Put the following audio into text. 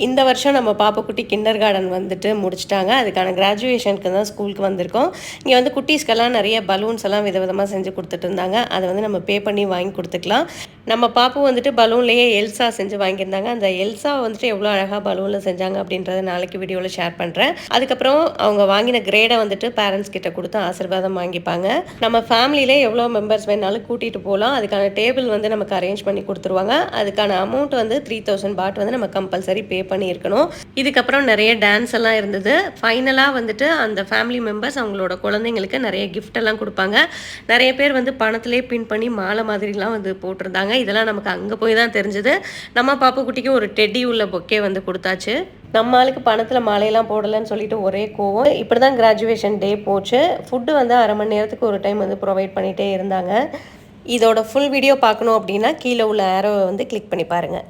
இந்த வருஷம் நம்ம பாப்பக்குட்டி கிண்டர் கார்டன் வந்துட்டு முடிச்சிட்டாங்க. அதுக்கான கிராஜுவேஷனுக்கு தான் ஸ்கூலுக்கு வந்திருக்கோம். இங்கே வந்து குட்டீஸ்க்கெல்லாம் நிறைய பலூன்ஸ் எல்லாம் விதவிதமாக செஞ்சு கொடுத்துட்டு இருந்தாங்க. அதை வந்து நம்ம பே பண்ணி வாங்கி கொடுத்துக்கலாம். நம்ம பாப்பு வந்துட்டு பலூன்லேயே எல்சா செஞ்சு வாங்கியிருந்தாங்க. அந்த எல்சா வந்துட்டு எவ்வளோ அழகாக பலூனில் செஞ்சாங்க அப்படின்றத நாளைக்கு வீடியோவில் ஷேர் பண்ணுறேன். அதுக்கப்புறம் அவங்க வாங்கின கிரேடை வந்துட்டு பேரண்ட்ஸ் கிட்ட கொடுத்து ஆசீர்வாதம் வாங்கிப்பாங்க. நம்ம ஃபேமிலியிலே எவ்வளோ மெம்பர்ஸ் வேணாலும் கூட்டிகிட்டு போகலாம். அதுக்கான டேபிள் வந்து நமக்கு அரேஞ்ச் பண்ணி கொடுத்துருவாங்க. அதுக்கான அமௌண்ட் வந்து 3000 பாட் வந்து நம்ம கம்பல்சரி பே பண்ணியிருக்கணும். இதுக்கப்புறம் நிறைய டான்ஸ் எல்லாம் இருந்தது. ஃபைனலாக வந்துட்டு அந்த ஃபேமிலி மெம்பர்ஸ் அவங்களோட குழந்தைங்களுக்கு நிறைய கிஃப்ட் எல்லாம் கொடுப்பாங்க. நிறைய பேர் வந்து பணத்திலே பின் பண்ணி மாலை மாதிரிலாம் வந்து போட்டிருந்தாங்க. இதெல்லாம் நமக்கு அங்கே போய் தான் தெரிஞ்சது. நம்ம பாப்புக்குட்டிக்கு ஒரு டெட்டி உள்ள பொக்கே வந்து கொடுத்தாச்சு. நம்ம ஆளுக்கு பணத்தில் மாலையெல்லாம் போடலைன்னு சொல்லிட்டு ஒரே கோவம். இப்படி தான் கிராஜுவேஷன் டே போச்சு. ஃபுட்டு வந்து 1/2 மணி நேரத்துக்கு ஒரு டைம் வந்து ப்ரொவைட் பண்ணிகிட்டே இருந்தாங்க. இதோட ஃபுல் வீடியோ பார்க்கணும் அப்படின்னா கீழே உள்ள ஆரோவை வந்து கிளிக் பண்ணி பாருங்கள்.